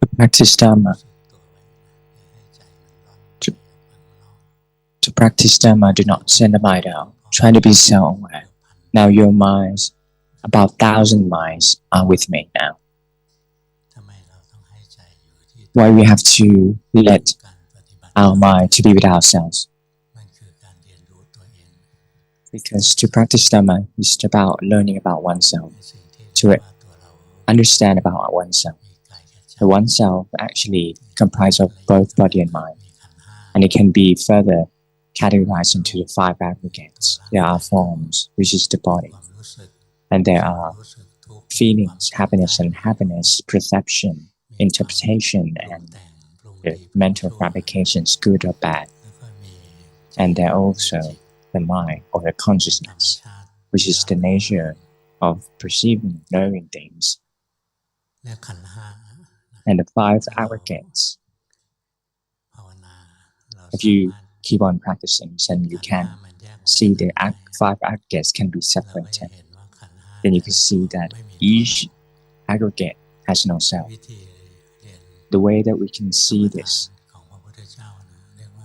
To practice Dhamma, to practice Dhamma, do not send the mind out. Try to be self-aware. Now your minds, about 1,000 minds, are with me now. Why we have to let our mind to be with ourselves? Because to practice Dhamma is about learning about oneself, to understand about oneself. The oneself actually comprises of both body and mind, and it can be further categorized into the 5 aggregates. There are forms, which is the body, and there are feelings, happiness and unhappiness, perception, interpretation, and the mental fabrications, good or bad. And there are also the mind or the consciousness, which is the nature of perceiving, knowing things. And the 5 aggregates. If you keep on practicing, then you can see the 5 aggregates can be separated. Then you can see that each aggregate has no self. The way that we can see this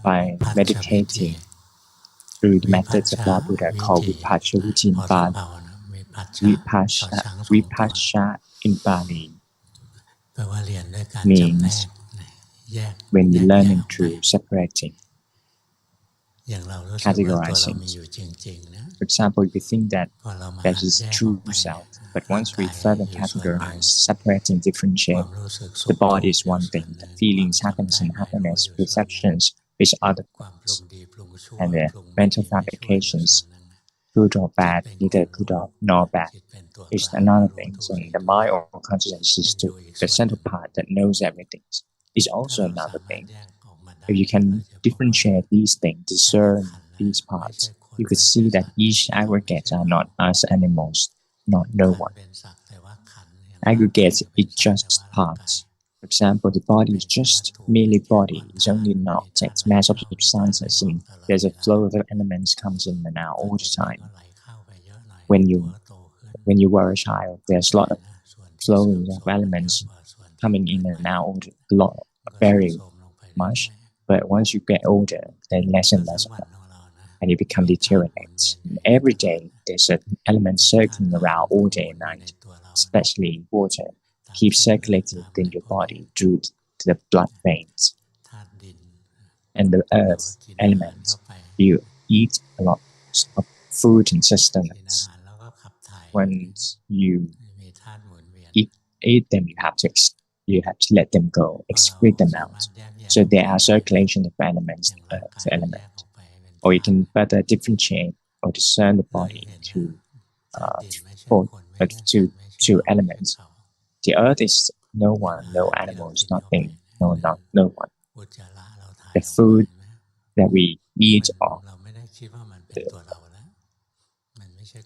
by meditating through the methods of Lord Buddha called Vipassana in Bali means when you're learning through separating, categorizing. For example, if you think that that is true self, but once we further categorize, separating, differentiate, the body is one thing, the feelings, happiness and unhappiness, perceptions is other things, and the mental fabrications, good or bad, neither good nor bad, is another thing. So the mind or consciousness is the central part that knows everything. Is also another thing. If you can differentiate these things, discern these parts, you could see that each aggregate are not us animals, not no one. Aggregates is just parts. For example, the body is just merely body. It's only an object, mass of substances, and there's a flow of elements comes in and out all the time. When you were a child, there's a lot of flowing of elements coming in and out, very much. But once you get older, there's less and less of them, and you become deteriorated. Every day, there's an element circling around all day and night, especially water, keeps circulating within your body through the blood veins. And the earth element, you eat a lot of food and sustenance. Once you eat them, you have to let them go, excrete them out. So there are circulation of elements, earth element. Or you can further differentiate or discern the body to elements. The earth is no one, no animals, nothing, no one. The food that we eat or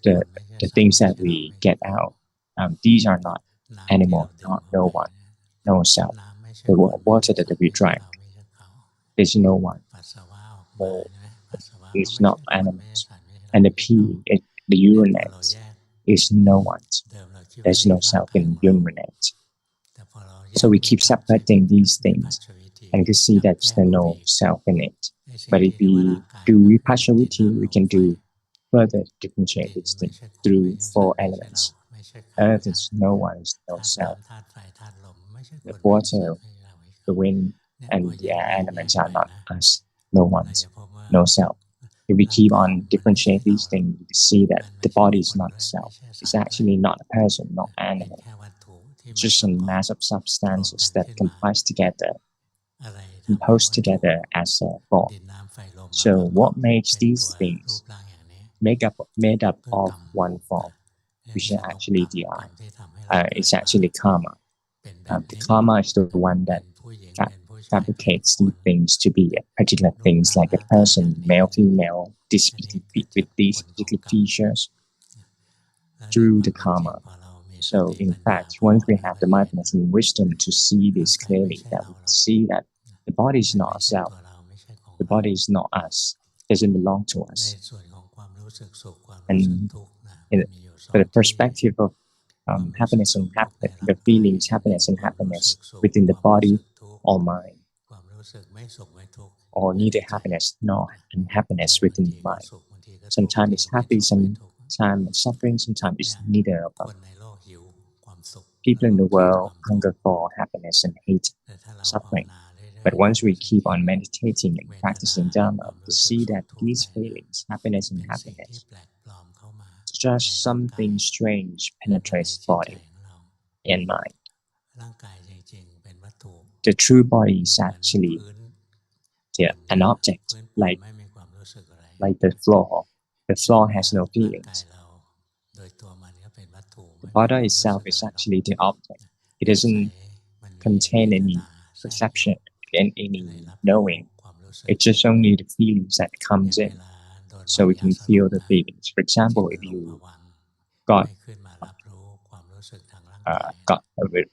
the things that we get out, these are not animal, not no one, no self. The water that we drink, there's no one. No, it's not animals. And the pee, the urinate, is no one. There's no self in urinate. So we keep separating these things, and you can see that there's no self in it. But if we do vipassana, we can do further differentiate these things through 4 elements. Earth is no one, is no self. The water, the wind, and the air elements are not us, no one, no self. If we keep on differentiate these things, you can see that the body is not self. It's actually not a person, not an animal. It's just a mass of substances that compose together as a form. So what makes these things made up of one form, which is actually the I. It's actually karma. The karma is the one that fabricates these things to be particular things, like a person, male, female, with these particular features through the karma. So in fact, once we have the mindfulness and wisdom to see this clearly, that we see that the body is not self, the body is not us, doesn't belong to us. And from the perspective of happiness and the feelings, happiness and happiness within the body or mind, or neither happiness nor unhappiness within the mind. Sometimes it's happy, sometimes it's suffering, sometimes it's neither of them. People in the world hunger for happiness and hate suffering. But once we keep on meditating and practicing Dhamma, we see that these feelings, happiness and happiness, just something strange penetrates body and mind. The true body is actually an object, like the floor. The floor has no feelings. The body itself is actually the object. It doesn't contain any perception and any knowing. It's just only the feelings that comes in, so we can feel the feelings. For example, if you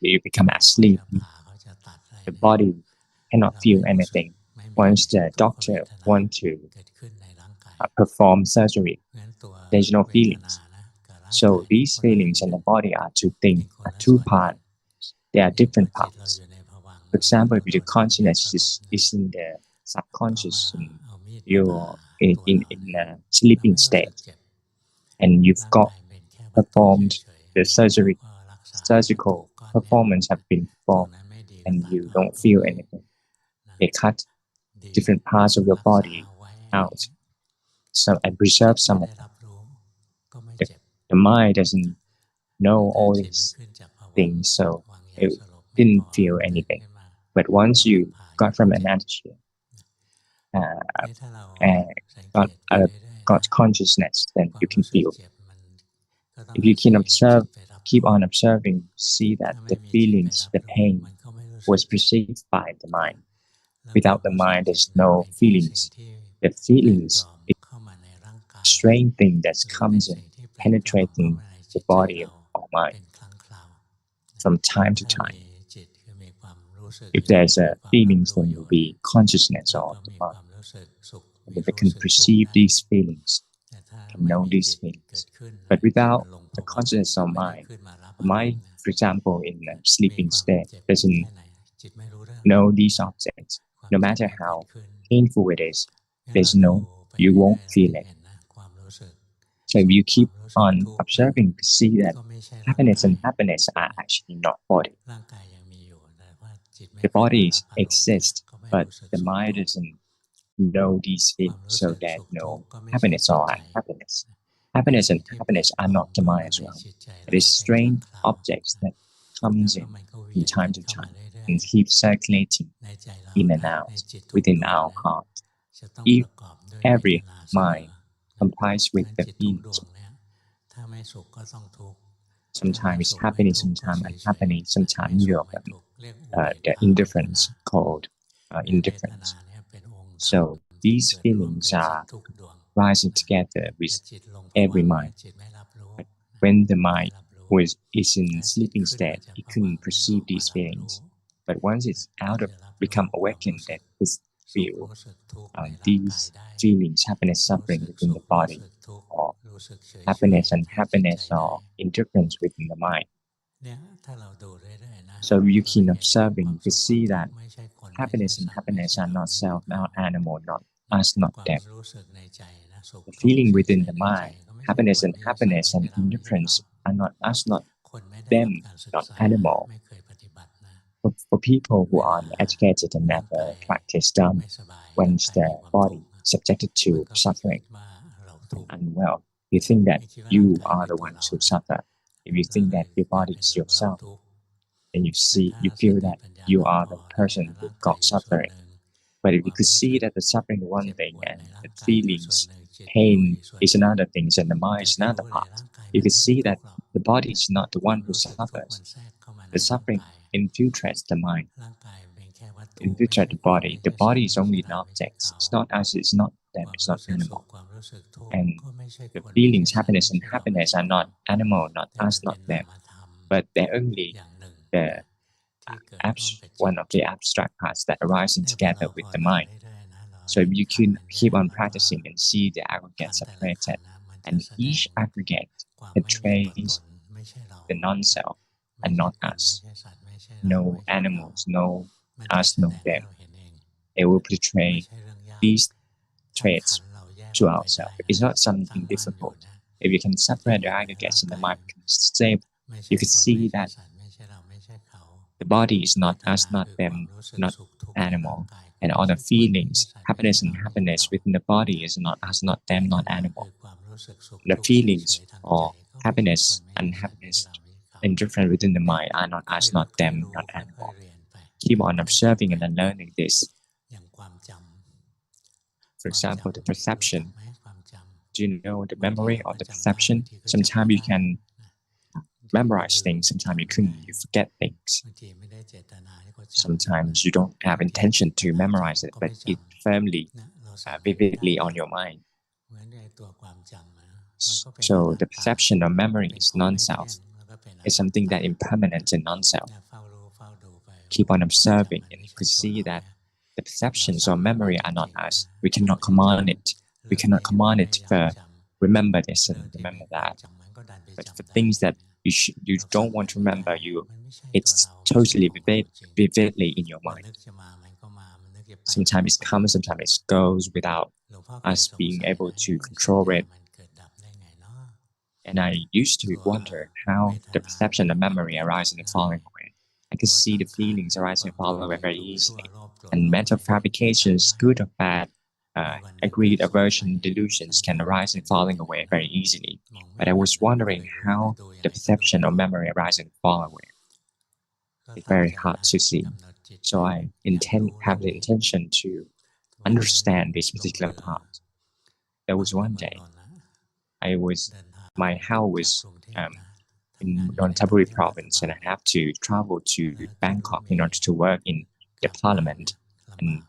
you become asleep, the body cannot feel anything. Once the doctor wants to perform surgery, there's no feelings. So these feelings and the body are two parts. They are different parts. For example, if your consciousness is in the subconscious, you're in a sleeping state, and you've got performed the surgical performance have been performed, and you don't feel anything. They cut different parts of your body out, and preserve some of them. The mind doesn't know all these things, so it didn't feel anything. But once you got from anesthesia and got consciousness, then you can feel. If you can keep on observing, see that the feelings, the pain, was perceived by the mind. Without the mind, there's no feelings. The feelings is a strange thing that comes in, penetrating the body or mind from time to time. If there's a feelings, then there will be consciousness of the mind. And if they can perceive these feelings, can know these feelings. But without the consciousness of mind, the mind, for example, in a sleeping state, doesn't know these objects. No matter how painful it is, you won't feel it. So if you keep on observing to see that happiness and happiness are actually not body. The bodies exist, but the mind doesn't know these feelings, so there's no happiness or unhappiness. Happiness and happiness are not the mind as well. It is strange objects that comes in from time to time and keeps circulating in and out within our heart. If every mind complies with the feelings, sometimes happiness, sometimes unhappiness, sometimes neither of them. The indifference called indifference. So these feelings are rising together with every mind. But when the mind is in sleeping state, it couldn't perceive these feelings. But once it's become awakened, that it feel these feelings, happiness, suffering within the body, or happiness and happiness, or indifference within the mind. So you can observing, you can see that happiness and happiness are not self, not animal, not us, not them. The feeling within the mind, happiness and indifference are not us, not them, not animal. For people who are uneducated and never practice Dhamma, when their body is subjected to suffering and unwell, you think that you are the ones who suffer. If you think that your body is yourself, then you feel that you are the person who got suffering. But if you could see that the suffering is one thing and the feelings, pain is another thing, and the mind is another part, you could see that the body is not the one who suffers. The suffering infiltrates the mind, infiltrates the body. The body is only an object. It's not us, it's not them, it's not animal. And the feelings, happiness and happiness are not animal, not us, not them. But they're only one of the abstract parts that arising together with the mind. So if you can keep on practicing and see the aggregate separated, and each aggregate portrays the non-self and not us. No animals, no us, no them. It will portray these traits to ourselves. It's not something difficult. If you can separate the aggregates in the mind, you can see that the body is not us, not them, not animal, and all the feelings, happiness and happiness within the body is not us, not them, not animal. The feelings or happiness and happiness indifferent within the mind are not us, not them, not animal. Keep on observing and then learning this. For example, the perception. Do you know the memory or the perception? Sometimes you can memorize things, sometimes you couldn't, you forget things. Sometimes you don't have intention to memorize it, but it firmly, vividly on your mind. So the perception of memory is non-self. It's something that impermanent and non-self. Keep on observing and you could see that the perceptions or memory are not us. We cannot command it. We cannot command it for remember this and remember that. But for things that you don't want to remember, it's totally vividly in your mind. Sometimes it comes, sometimes it goes without us being able to control it. And I used to wonder how the perception and memory arise in the following way. I could see the feelings arising and fall away very easily. And mental fabrications, good or bad, agreed aversion, delusions can arise and falling away very easily. But I was wondering how the perception or memory arise and fall away. It's very hard to see. So I have the intention to understand this particular part. There was one day, my house was in Luangpu province, and I have to travel to Bangkok in order to work in the parliament. And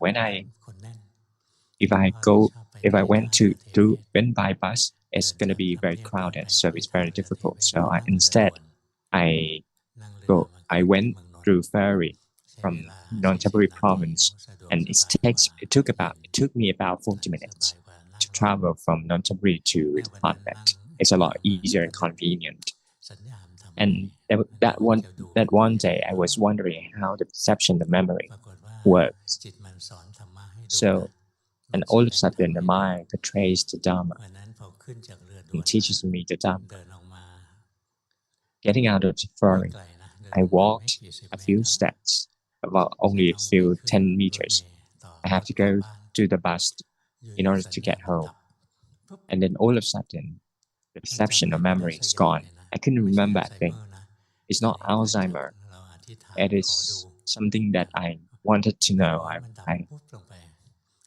if I went by bus, it's going to be very crowded, so it's very difficult. So I went through ferry from Nonthaburi province, and it took me about 40 minutes to travel from Nonthaburi to the parliament. It's a lot easier and convenient. And that one day, I was wondering how the perception, the memory, works. So, and all of a sudden, the mind portrays the Dhamma and teaches me the Dhamma. Getting out of the ferry, I walked a few steps, about only a few 10 meters. I have to go to the bus in order to get home. And then all of a sudden, the perception of memory is gone. I couldn't remember a thing. It's not Alzheimer. It is something that I wanted to know.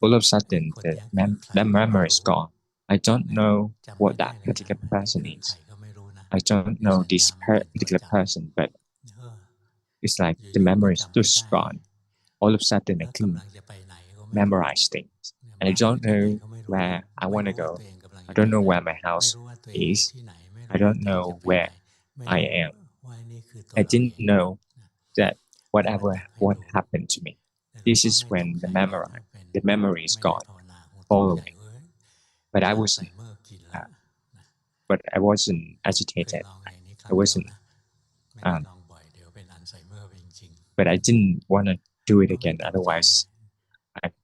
All of a sudden, the memory is gone. I don't know what that particular person is. I don't know this particular person, but it's like the memory is just gone. All of a sudden, I can memorize things. And I don't know where I want to go. I don't know where my house is. I don't know where I am. I didn't know that what happened to me. This is when the memory is gone, following. But I wasn't agitated. I wasn't, but I didn't want to do it again. Otherwise,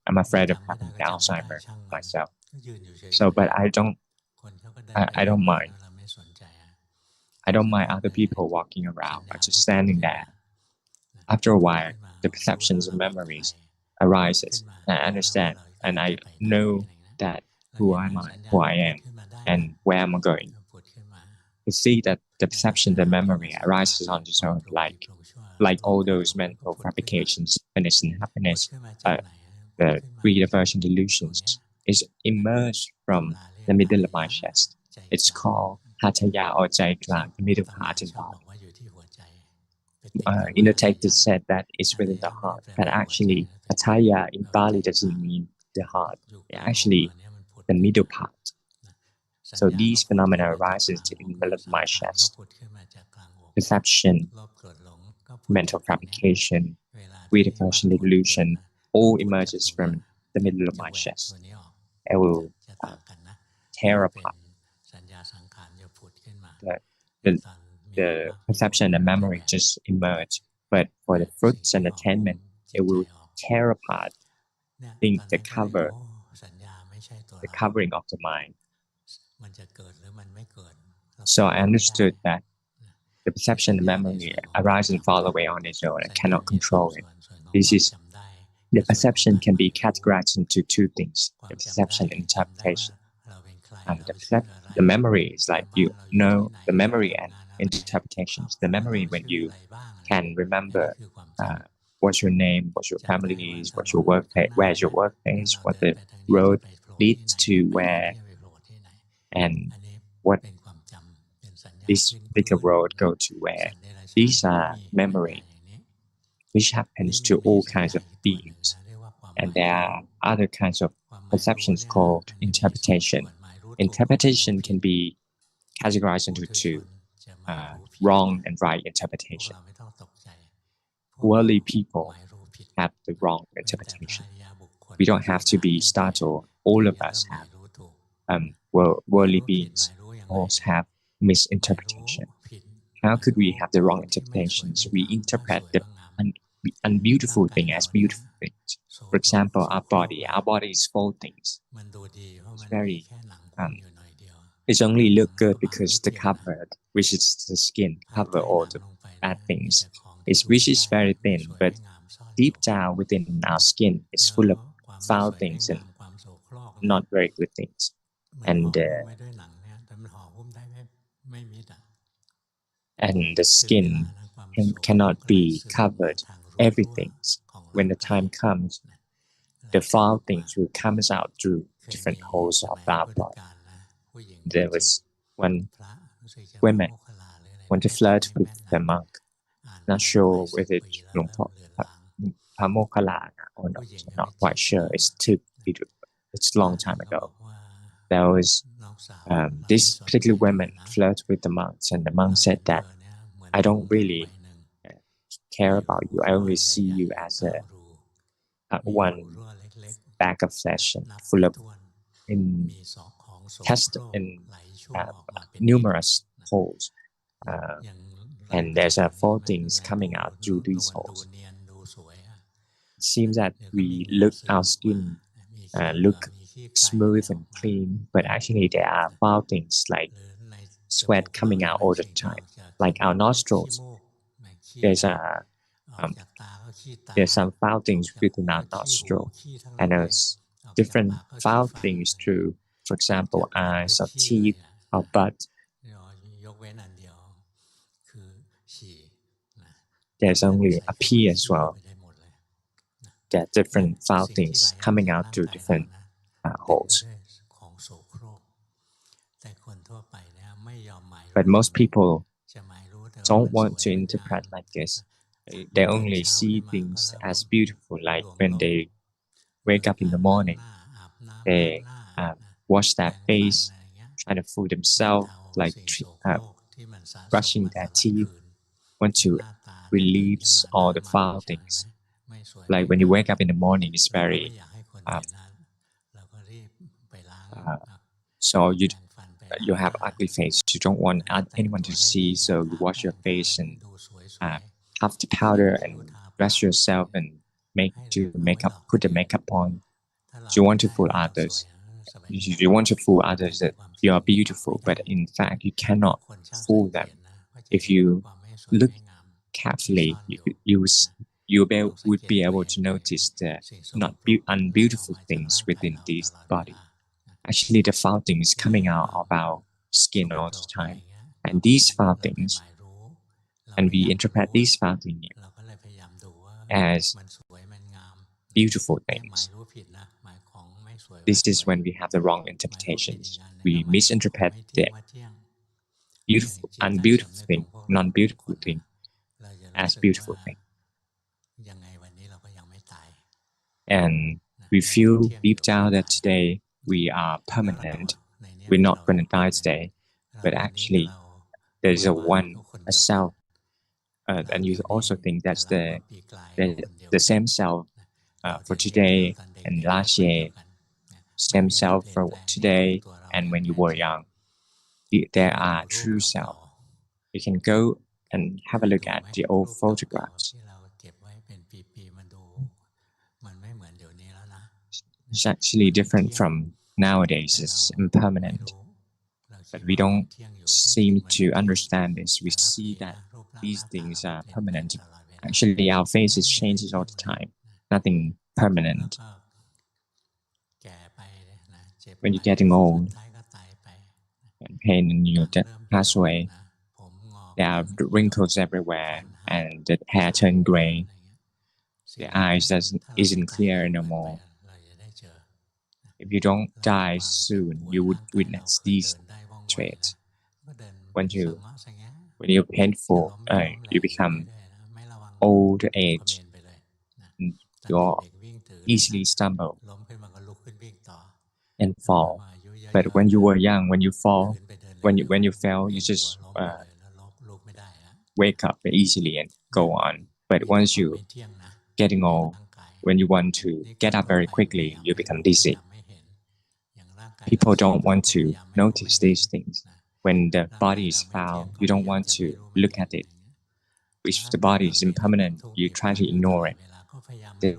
I'm afraid of having Alzheimer myself. So, but I don't mind. I don't mind other people walking around or just standing there. After a while, the perceptions and memories arises. I understand, and I know that who I am, and where I'm going. You see that the perception, the memory arises on its own, like all those mental fabrications, happiness and happiness, the greed, aversion, delusions, is emerged from the middle of my chest. It's called Hataya or Jai Klang, the middle part in body. In the text, it said that it's within the heart, but actually, Hataya in Bali doesn't mean the heart. It's actually the middle part. So these phenomena arises in the middle of my chest. Perception, mental fabrication, greed, aversion, delusion, all emerges from the middle of my chest. I will tear apart the perception and memory just emerge. But for the fruits and attainment, it will tear apart the covering of the mind. So I understood that the perception and memory arise and fall away on its own. I cannot control it. The perception can be categorized into two things: the perception and interpretation. The memory is like the memory and interpretations. The memory, when you can remember what's your name, what's your family is, what's your workplace, where's your workplace, what the road leads to where, and what this particular road go to where. These are memory, which happens to all kinds of beings. And there are other kinds of perceptions called interpretation. Interpretation can be categorized into two, wrong and right interpretation. Worldly people have the wrong interpretation. We don't have to be startled. All of us have. Worldly beings also have misinterpretation. How could we have the wrong interpretations? We interpret the unbeautiful thing as beautiful things. For example, our body is full things. It's very, it's only look good because the cover, which is the skin, cover all the bad things. Which is very thin, but deep down within our skin is full of foul things and not very good things. And the skin cannot be covered everything. When the time comes, the foul things will come out through different holes of our body. There was one woman want to flirt with the monk. Not sure whether it's Luangpu Pramote or not quite sure. It's a long time ago. There was this particular woman flirt with the monks, and the monk said that I don't really care about you. I only see you as a one bag of flesh and full of numerous holes. And there's four things coming out through these holes. It seems that our skin look smooth and clean, but actually there are foul things like sweat coming out all the time, like our nostrils. There's some foul things within our nostril, and there's different foul things through, for example, eyes or teeth or butt. There's only a pee as well. There are different foul things coming out through different holes. But most people don't want to interpret like this. They only see things as beautiful, like when they wake up in the morning, they wash their face, try to fool themselves, like brushing their teeth, want to relieve all the foul things. Like when you wake up in the morning, it's very so you have ugly face. You don't want anyone to see, so you wash your face and have the powder and dress yourself and put the makeup on. You want to fool others. You want to fool others that you are beautiful, but in fact you cannot fool them. If you look carefully, you would be able to notice the unbeautiful things within this body. Actually, the foul thing is coming out of our skin all the time, and these foul things, and we interpret these foul things as beautiful things. This is when we have the wrong interpretations. We misinterpret the beautiful, unbeautiful thing, non-beautiful thing, as beautiful thing. And we feel deep down that today we are permanent. We're not going to die today, but actually there's a self, and you also think that's the same self for today and last year, same self for today and when you were young. There are true self. You can go and have a look at the old photographs. It's actually different from nowadays. It's impermanent. But we don't seem to understand this. We see that these things are permanent. Actually, our faces changes all the time. Nothing permanent. When you're getting old and pain and you pass away, there are wrinkles everywhere and the hair turn gray. The eyes isn't clear no more. If you don't die soon, you would witness these traits. When you're painful, you become old age, you easily stumble and fall. But when you were young, when you fell, you just wake up easily and go on. But once you getting old, when you want to get up very quickly, you become dizzy. People don't want to notice these things. When the body is foul, you don't want to look at it. If the body is impermanent, you try to ignore it. They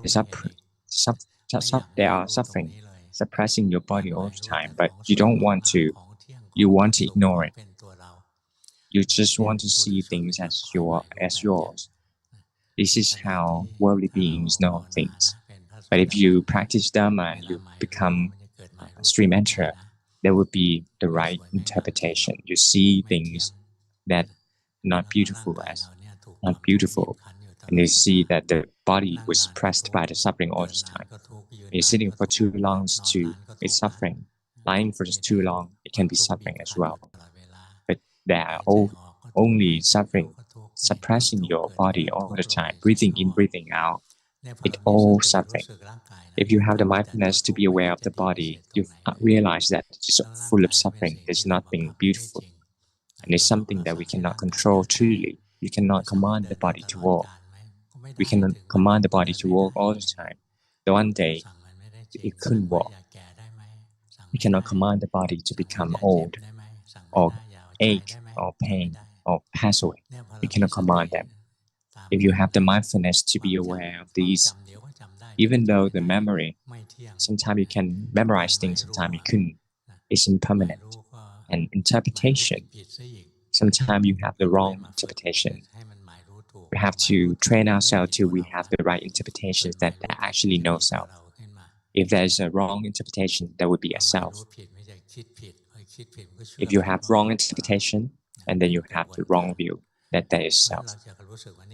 are suffering, suppressing your body all the time, but you don't want to. You want to ignore it. You just want to see things as yours. This is how worldly beings know things. But if you practice Dhamma and you become a stream enterer, there will be the right interpretation. You see things that not beautiful as not beautiful, and you see that the body was pressed by the suffering all this time. You're sitting for too long, it's suffering. Lying for just too long, it can be suffering as well. But they are only suffering, suppressing your body all the time, breathing in, breathing out. It's all suffering. If you have the mindfulness to be aware of the body, you realize that it's full of suffering. There's nothing beautiful. And it's something that we cannot control truly. You cannot command the body to walk. We cannot command the body to walk all the time. The one day, it couldn't walk. We cannot command the body to become old, or ache, or pain, or pass away. We cannot command them. If you have the mindfulness to be aware of these, even though the memory, sometimes you can memorize things, sometimes you couldn't. It's impermanent. And interpretation, sometimes you have the wrong interpretation. We have to train ourselves till we have the right interpretations that actually know self. If there's a wrong interpretation, there would be a self. If you have wrong interpretation, and then you have the wrong view, that there is self.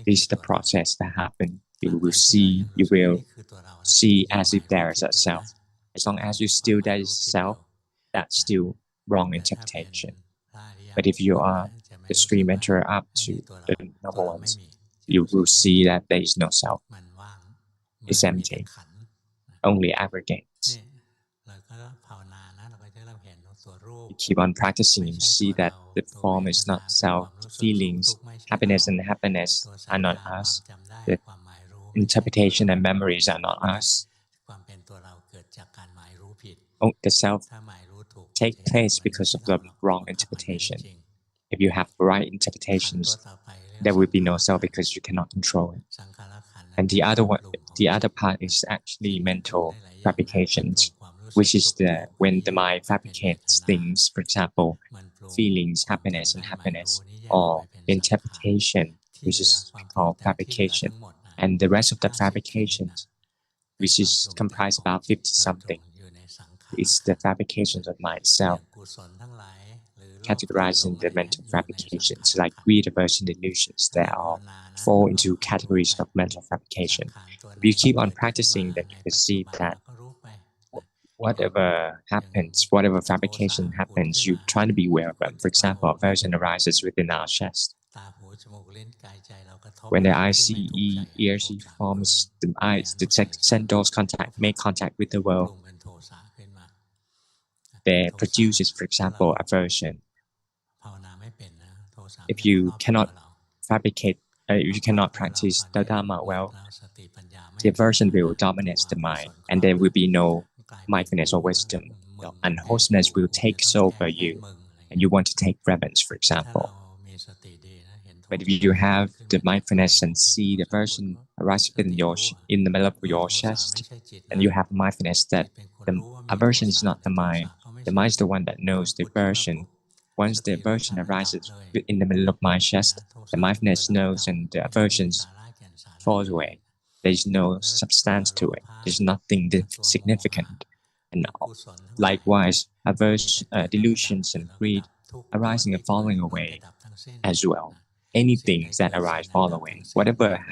This is the process that happens. You will see as if there is a self. As long as you still there is self, that's still wrong interpretation. But if you are the stream enterer up to the number ones, you will see that there is no self. It's empty. Only aggregates. You keep on practicing, you see that the form is not self. The feelings, happiness and happiness are not us. The interpretation and memories are not us. Oh, the self take place because of the wrong interpretation. If you have the right interpretations, there will be no self because you cannot control it. And the other part is actually mental fabrications, which is when the mind fabricates things, for example, feelings, happiness and happiness, or interpretation, which is called fabrication. And the rest of the fabrications, which is comprised about 50 something, is the fabrications of mind itself, categorized in the mental fabrications, like greed, aversion, delusions. They all fall into categories of mental fabrication. If you keep on practicing, then you can see that whatever happens, whatever fabrication happens, you try to be aware of them. For example, aversion arises within our chest. When the eye see, ear see forms, the eyes, the sense make contact with the world. They produces, for example, aversion. If you cannot if you cannot practice the Dhamma well, the aversion will dominate the mind, and there will be no mindfulness or wisdom. Unwholesomeness will take over you, and you want to take revenge, for example. But if you have the mindfulness and see the person arise in the middle of your chest, and you have mindfulness that the aversion is not the mind is the one that knows the aversion. Once the aversion arises in the middle of my chest, the mindfulness knows and the aversion falls away. There's no substance to it. There's nothing significant. And likewise, delusions and greed arising and falling away as well. Anything that arises fall away. Whatever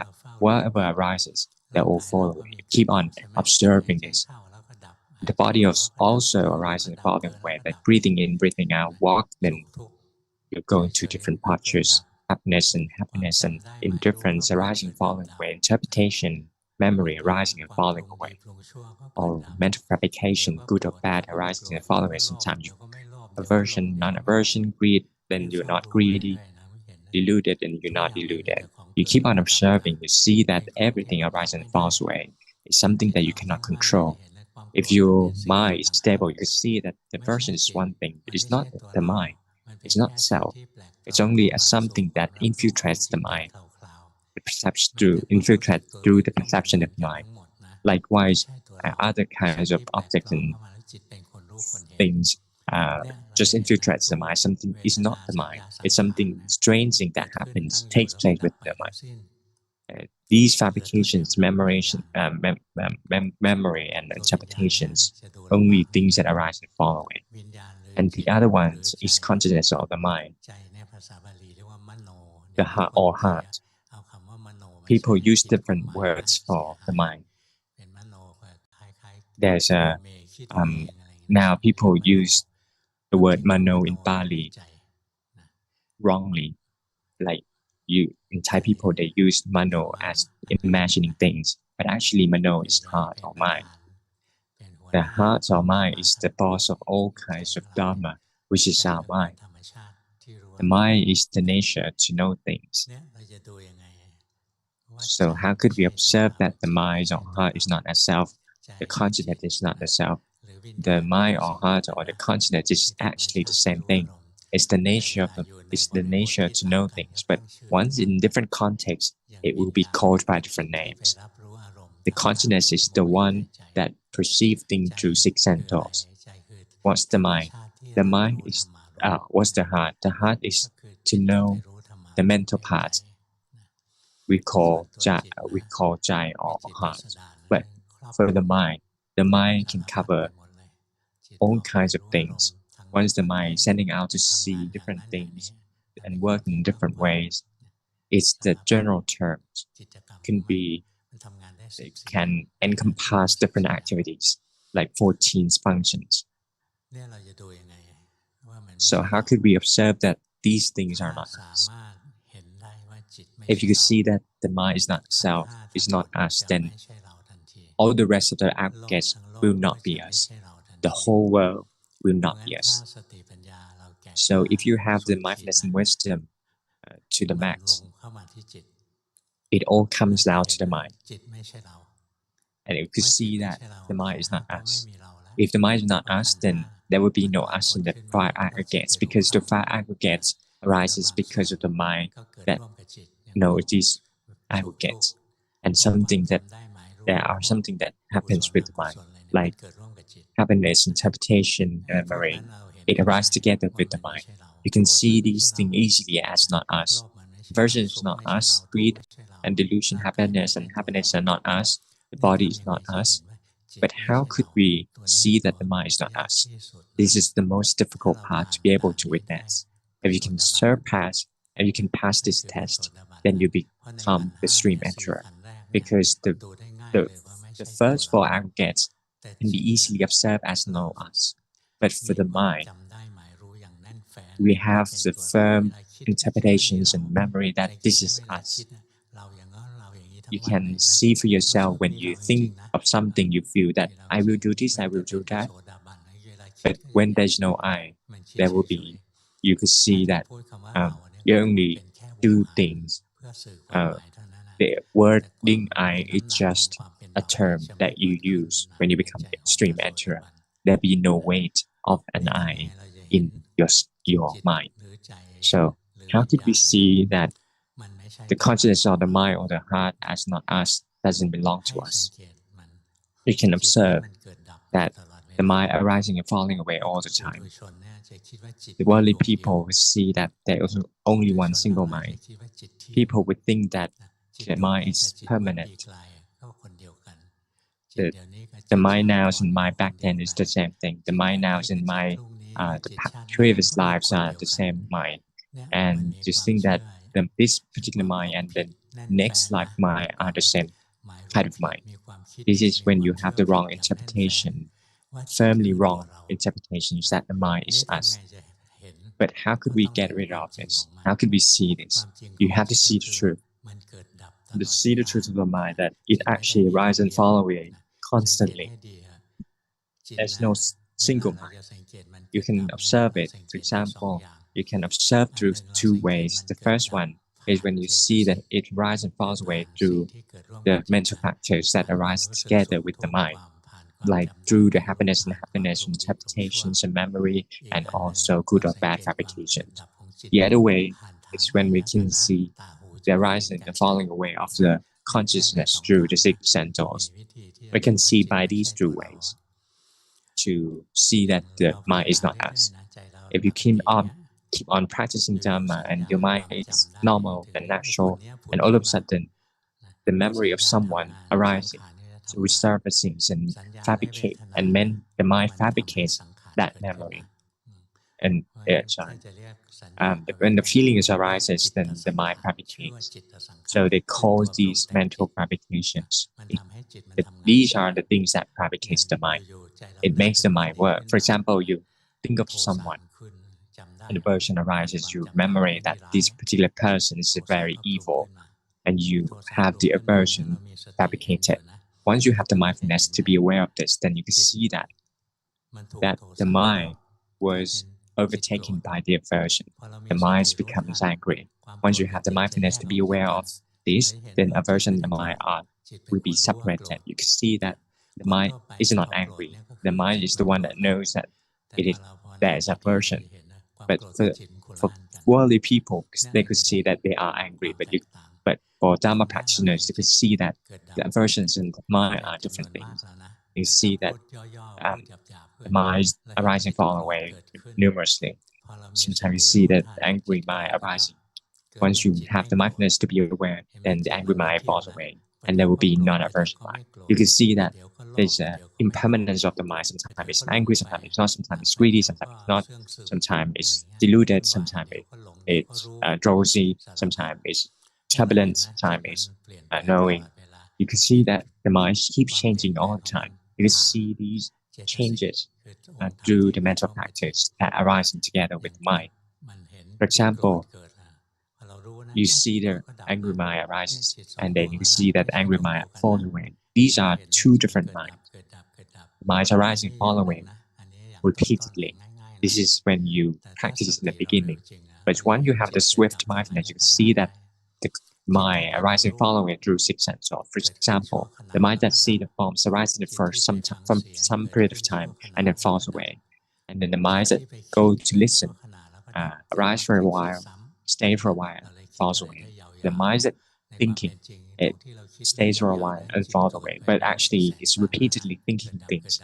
arises, they all fall away. Keep on observing this. The body also arising and falling away. Like breathing in, breathing out, walk, then you go into different postures, happiness and indifference arising and falling away. Interpretation, memory arising and falling away. Or mental fabrication, good or bad, arising and falling away. Sometimes you aversion, non-aversion, greed, then you're not greedy. Deluded and you're not deluded. You keep on observing, you see that everything arises and falls away. It's something that you cannot control. If your mind is stable, you can see that the person is one thing. It is not the mind. It's not self. It's only something that infiltrates the mind. The perception infiltrates through the perception of mind. Likewise, other kinds of objects and things just infiltrates the mind. Something is not the mind. It's something strange thing that takes place with the mind. These fabrications, memory and interpretations, only things that arise and fall away. And the other ones is consciousness of the mind, the heart or heart. People use different words for the mind. There's now people use the word mano in Pali wrongly. Like in Thai people, they use mano as imagining things, but actually mano is heart or mind. The heart or mind is the boss of all kinds of Dhamma, which is our mind. The mind is the nature to know things. So how could we observe that the mind or heart is not a self, the consciousness is not the self? The mind or heart or the consciousness is actually the same thing. It's the nature to know things, but once in different contexts, it will be called by different names. The consciousness is the one that perceives things through six senses. What's the mind? The mind is what's the heart? The heart is to know the mental parts. We call jai or heart. But for the mind can cover all kinds of things. Once the mind is sending out to see different things and work in different ways, it's the general terms. It can encompass different activities, like 14 functions. So how could we observe that these things are not us? If you could see that the mind is not self, is not us, then all the rest of the aggregates will not be us. The whole world will not be us. So if you have the mindfulness and wisdom to the max, it all comes down to the mind. And you could see that the mind is not us. If the mind is not us, then there will be no us in the five aggregates, because the five aggregates arises because of the mind that knows these aggregates. And there are something that happens with the mind, like happiness, interpretation, memory. It arises together with the mind. You can see these things easily as not us. Aversion is not us. Greed and delusion, happiness are not us. The body is not us. But how could we see that the mind is not us? This is the most difficult part to be able to witness. If you can if you can pass this test, then you become the stream enterer. Because the first four aggregates can be easily observed as no us. But for the mind, we have the firm interpretations and memory that this is us. You can see for yourself when you think of something, you feel that I will do this, I will do that. But when there's no I, you could see that you only do things. The wording I is just a term that you use when you become the stream enterer. There be no weight of an I in your mind. So How could we see that the consciousness of the mind or the heart as not us doesn't belong to us? We can observe that the mind arising and falling away all the time. The worldly people will see that there is only one single mind. People would think that the mind is permanent. The, the mind now and mind back then is the same thing. The mind now and the previous lives are the same mind. And just think that this particular mind and the next life mind are the same kind of mind. This is when you have the wrong interpretation, firmly wrong interpretations that the mind is us. But how could we get rid of this? How could we see this? You have to see the truth. To see the truth of the mind, that it actually arises and falls away constantly. There's no single mind. You can observe it. For example, you can observe through two ways. The first one is when you see that it rises and falls away through the mental factors that arise together with the mind, like through the happiness and interpretations and memory, and also good or bad fabrications. The other way is when we can see the rising and the falling away of the consciousness through the six senses. We can see by these two ways to see that the mind is not us. If you keep on practicing Dhamma and your mind is normal and natural, and all of a sudden the memory of someone arises, so resurfaces and fabricate, and then the mind fabricates that memory. And when the feelings arises, then the mind fabricates. So they cause these mental fabrications. These are the things that fabricates the mind. It makes the mind work. For example, you think of someone, and the person arises, you remember that this particular person is very evil, and you have the aversion fabricated. Once you have the mindfulness to be aware of this, then you can see that the mind was overtaken by the aversion. The mind becomes angry. Once you have the mindfulness to be aware of this, then aversion and the mind will be separated. You can see that the mind is not angry. The mind is the one that knows that there is aversion. But for worldly people, they could see that they are angry, but for Dhamma practitioners, they could see that the aversions and the mind are different things. You see that the mind is arising, falling away numerously. Sometimes you see that the angry mind arising. Once you have the mindfulness to be aware, then the angry mind falls away, and there will be non-aversion mind. You can see that there's an impermanence of the mind. Sometimes it's angry, sometimes it's not, sometimes it's greedy, sometimes it's not, sometimes it's deluded, sometimes it's drowsy, sometimes it's turbulent, sometimes it's knowing. You can see that the mind keeps changing all the time. You can see these changes through the mental practice that arising together with the mind. For example, you see the angry mind arises, and then you see that the angry mind falls away. These are two different minds. Minds arising, fall away repeatedly. This is when you practice in the beginning. But once you have the swift mindfulness, you can see that the mind arising, fall away through six senses. For example, the mind that sees the forms arising for some period of time and then falls away. And then the minds that go to listen arise for a while, stay for a while, falls away. The minds that thinking, it stays for a while and falls away, but actually it's repeatedly thinking things.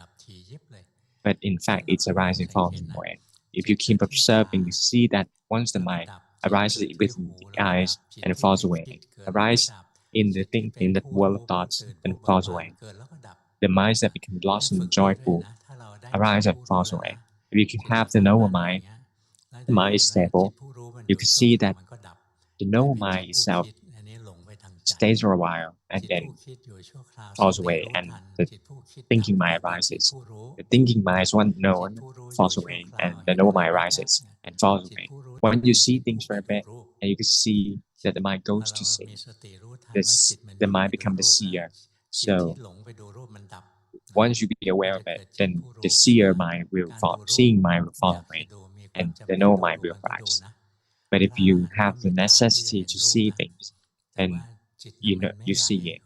But in fact, it's arising, falling away. If you keep observing, you see that once the mind arises within the eyes and falls away, arises in the thinking, in the world of thoughts and falls away. The minds that become lost and joyful arise and falls away. If you can have the noble mind, the mind is stable, you can see that the noble mind itself stays for a while and then falls away, and the thinking mind arises. The thinking mind is one known, falls away, and the noble mind arises and falls away. When you see things for a bit, and you can see that the mind goes to see, the mind becomes the seer. So once you be aware of it, then the seeing mind will fall away, and the noble mind will rise. But if you have the necessity to see things, then you see it.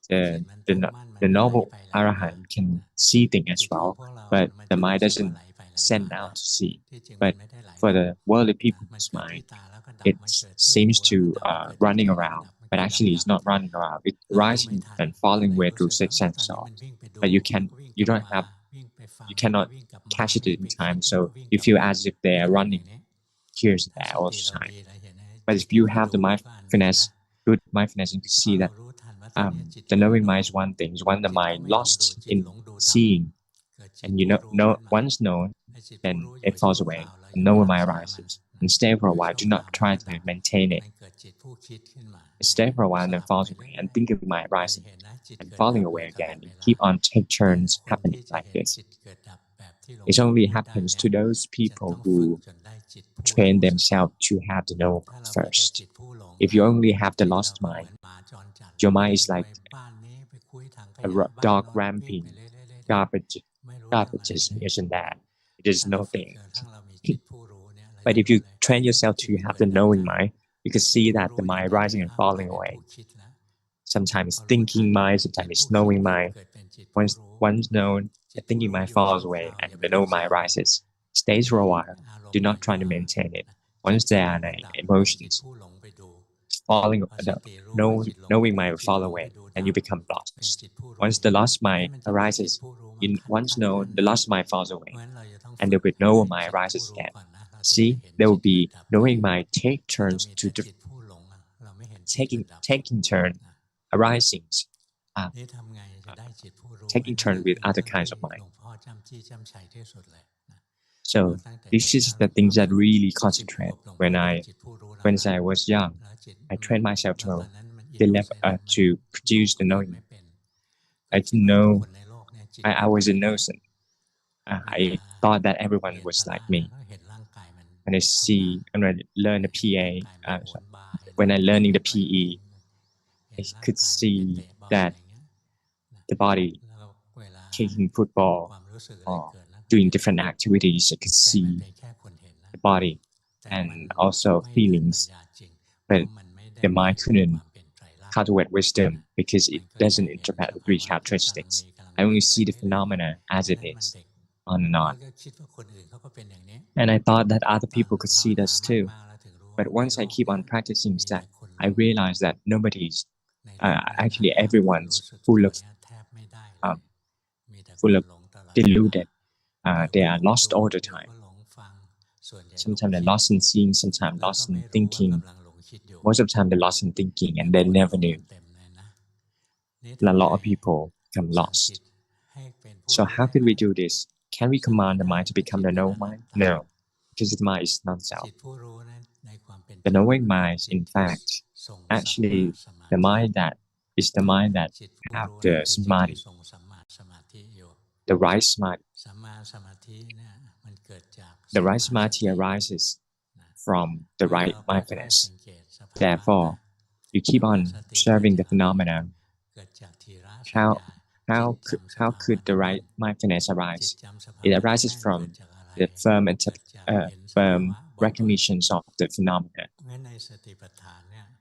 The noble arahant can see things as well, but the mind doesn't sent out to see. But for the worldly people's mind, it seems to running around, but actually it's not running around. It's rising and falling away through six sense thoughts. But you cannot catch it in time, so you feel as if they are running here and there all the time. But if you have the mindfulness, good mindfulness, you can see that the knowing mind is one thing. It's when the mind lost in seeing, and once known, then it falls away. And knowing mind arises. And stay for a while. Do not try to maintain it. Stay for a while and then falls away. And think of mind rising and falling away again. And keep on take turns happening like this. It only happens to those people who train themselves to have the knowing mind first. If you only have the lost mind, your mind is like a dog ramping, garbage isn't that. It is nothing. But if you train yourself to have the knowing mind, you can see that the mind rising and falling away. Sometimes it's thinking mind, sometimes it's knowing mind. Once known, the thinking mind falls away and the knowing mind rises. Stays for a while. Do not try to maintain it. Once there are emotions, knowing mind will fall away and you become lost. Once the lost mind arises, once known, the lost mind falls away and the knowing mind arises again. See, there will be knowing mind take turns to taking turn arising, taking turn with other kinds of mind. So this is the things that really concentrate. When I was young, I trained myself to produce the knowing. I didn't know. I was innocent. I thought that everyone was like me. When I learned the PA, when I learning the PE, I could see that the body kicking football or doing different activities. I could see the body and also feelings, but the mind couldn't cultivate wisdom because it doesn't interpret the three characteristics. I only see the phenomena as it is, on and on. And I thought that other people could see this too. But once I keep on practicing that, I realized that nobody's, actually everyone's full of deluded. They are lost all the time. Sometimes they're lost in seeing, sometimes lost in thinking. Most of the time they're lost in thinking and they never knew. A lot of people become lost. So how could we do this? Can we command the mind to become the knowing mind? No, because the mind is not self. The knowing mind, in fact, actually the mind that have the samadhi, the right samadhi. The right samadhi arises from the right mindfulness. Therefore, you keep on observing the phenomena. How could the right mindfulness arise? It arises from the firm recognitions of the phenomena.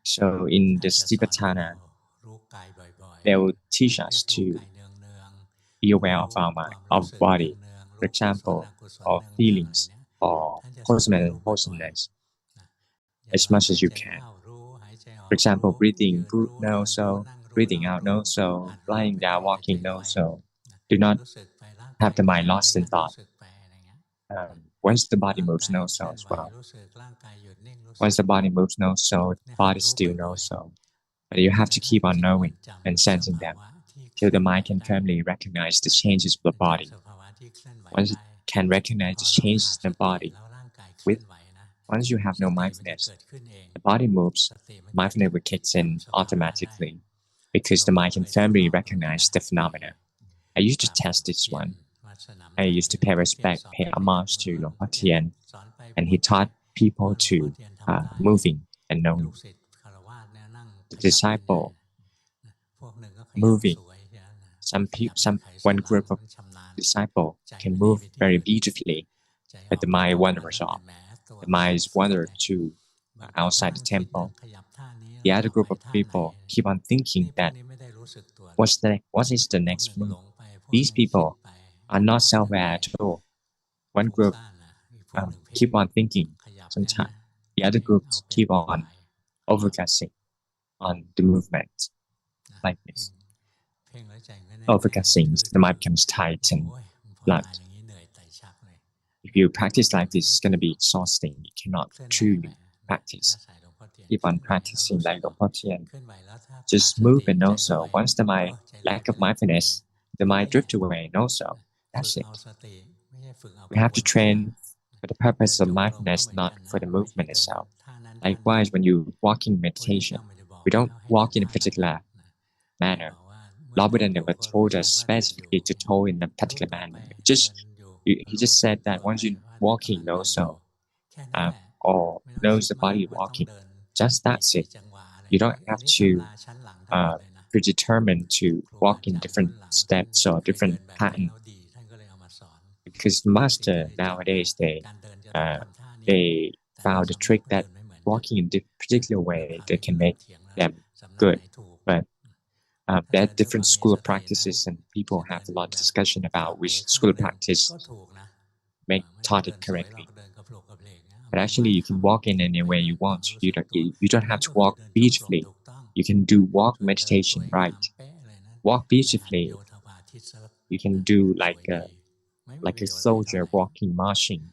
So in the Satipatthana, they will teach us to be aware of our mind, of body, for example, of feelings, or wholesomeness and wholesomeness, as much as you can. For example, breathing, no so, breathing out, no so, lying down, walking, no so. Do not have the mind lost in thought. Once the body moves, no so as well. Once the body moves, no so, the body still no so. But you have to keep on knowing and sensing them till the mind can firmly recognize the changes of the body. Once it can recognize the changes in the body, once you have no mindfulness, the body moves, mindfulness will kick in automatically because the mind can firmly recognize the phenomena. I used to test this one. I used to pay respect, pay homage to Luangpu Tian, and he taught people to moving and knowing. The disciple moving. One group of disciple can move very beautifully, but the mind wanders off. The mind is wandered to outside the temple. The other group of people keep on thinking that what is the next move? These people are not self-aware at all. one group keep on thinking sometimes. The other groups keep on overcasting on the movement like this. Overcasting, the mind becomes tight and blunt. If you practice like this, it's going to be exhausting. You cannot truly practice. Keep on practicing like Luangpu Tian. Just move and also, once the mind lack of mindfulness, the mind drift away and also, that's it. We have to train for the purpose of mindfulness, not for the movement itself. Likewise, when you walk in meditation, we don't walk in a particular manner. Lord Buddha never told us specifically to toe in a particular manner. He just said that once you walking also, or knows the body walking, just that's it. You don't have to predetermine to walk in different steps or different pattern. Because master nowadays they found a trick that walking in a particular way that can make them good, but there are different school of practices, and people have a lot of discussion about which school of practice taught it correctly. But actually, you can walk in any way you want. You don't have to walk beautifully. You can do walk meditation right. Walk beautifully. You can do like a soldier walking, marching.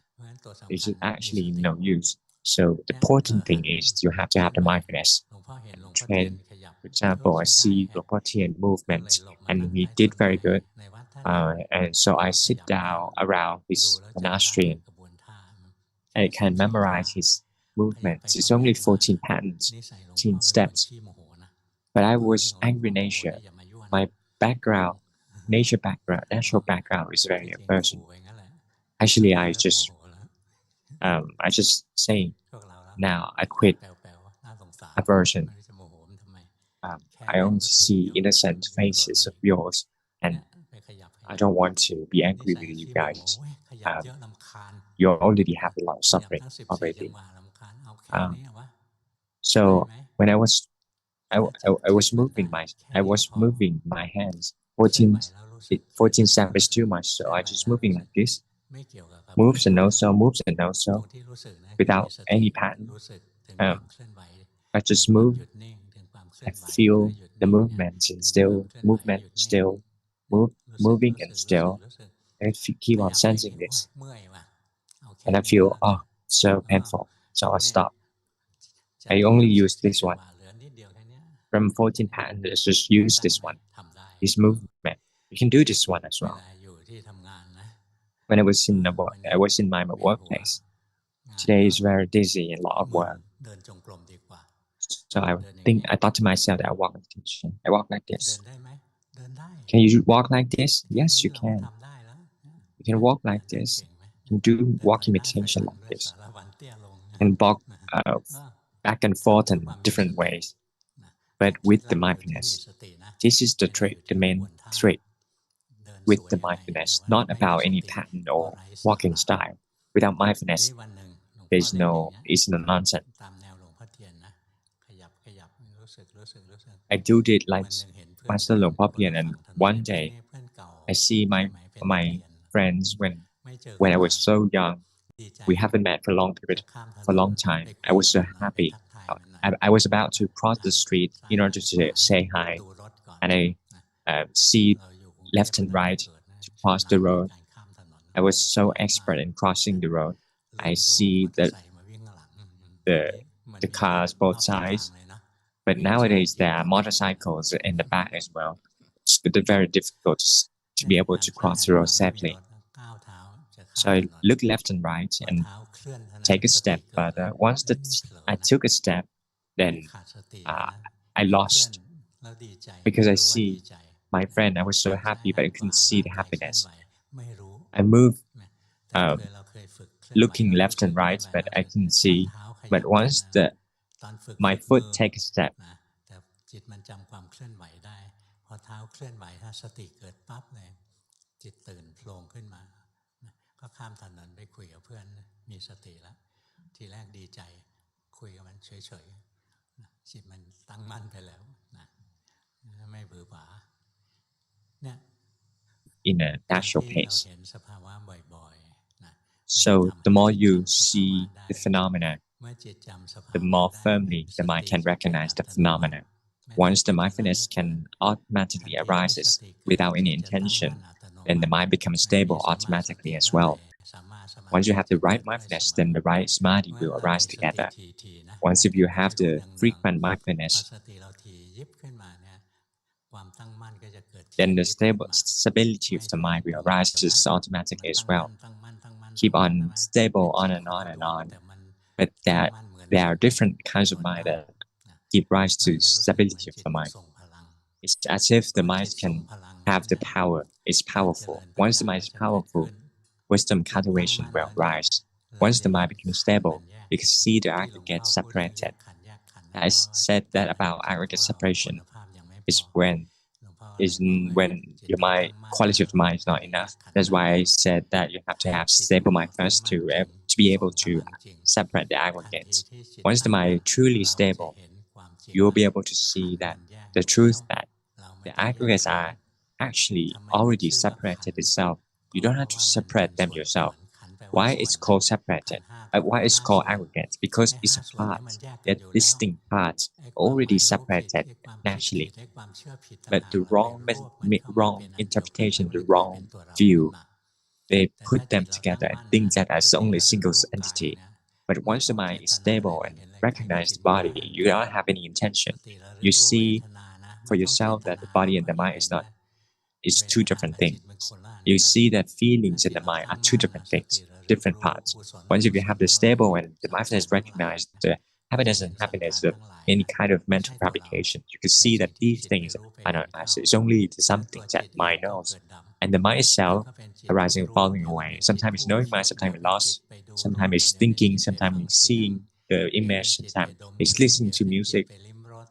It's actually no use. So the important thing is you have to have the mindfulness and train. For example, I see Luangpu Tian movement, and he did very good. And so I sit down around his monastery, and I can memorize his movements. It's only 14 patterns, 14 steps. But I was angry nature. My background, natural background is very aversion. Actually, I just say now I quit aversion. I only see innocent faces of yours, and I don't want to be angry with you guys. You already have a lot of suffering already. So when I was moving my hands. 14 steps is too much, so I just moving like this. Moves and also, without any pattern. I just move. I feel the movement and still moving and still. I keep on sensing this, and I feel so painful. So I stop. I only use this one. From 14 patterns, let's just use this one. This movement. You can do this one as well. When I was in my workplace. Today is very busy and a lot of work. So I thought to myself that I walk like this. Can you walk like this? Yes, you can. You can walk like this. You can do walking meditation like this. And walk back and forth in different ways, but with the mindfulness. This is the main trick with the mindfulness, not about any pattern or walking style. Without mindfulness, it's no nonsense. I do it like Master Luangpu Pian, and one day I see my friends when I was so young. We haven't met for a long time. I was so happy. I was about to cross the street in order to say hi, and I see left and right to cross the road. I was so expert in crossing the road. I see the cars both sides, but nowadays there are motorcycles in the back as well. It's very difficult to be able to cross the road safely. So I look left and right and take a step further. Once I took a step, then I lost because I see my friend. I was so happy, but I couldn't see the happiness. I moved, looking left and right, but I couldn't see. But once my foot take a step, in a natural pace. So the more you see the phenomena, the more firmly the mind can recognize the phenomena. Once the mindfulness can automatically arises without any intention, then the mind becomes stable automatically as well. Once you have the right mindfulness, then the right samadhi will arise together. Once if you have the frequent mindfulness, then the stability of the mind will arise automatically as well. Keep on stable on and on and on. But there are different kinds of mind that give rise to stability of the mind. It's as if the mind can have the power. It's powerful. Once the mind is powerful, wisdom cultivation will rise. Once the mind becomes stable, you can see the aggregate separated. I said that about aggregate separation is when your mind quality of the mind is not enough. That's why I said that you have to have stable mind first to be able to separate the aggregates. Once the mind is truly stable, you will be able to see that the truth that the aggregates are actually already separated itself. You don't have to separate them yourself. Why it's called separated? Why it's called aggregates? Because it's a part. They're distinct parts already separated naturally. But the wrong interpretation, the wrong view, they put them together and think that as only a single entity. But once the mind is stable and recognize the body, you don't have any intention. You see for yourself that the body and the mind is two different things. You see that feelings and the mind are two different things, different parts. Once if you have the stable and the mindfulness recognize the happiness and happiness of any kind of mental fabrication, you can see that these things are not us. It's only some things that mind knows. And the mind itself arising and falling away. Sometimes it's knowing mind, sometimes it's lost, sometimes it's thinking, sometimes it's seeing the image, sometimes it's listening to music,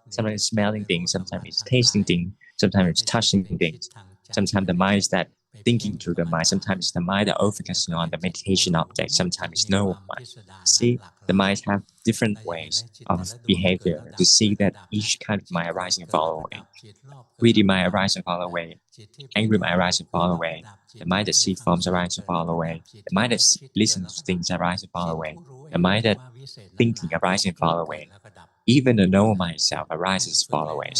sometimes it's smelling things, sometimes it's tasting things, sometimes it's touching things. Sometimes the mind is that thinking through the mind. Sometimes the mind that focusing on the meditation object. Sometimes it's no mind. See, the minds have different ways of behavior to see that each kind of mind arising and fall away. Greedy mind arise and fall away. Angry mind arise and fall away. The mind that sees forms arise and fall away. The mind that listens to things arise and fall away. The mind that thinking arise and fall away. Even the normal mind itself arises and fall away.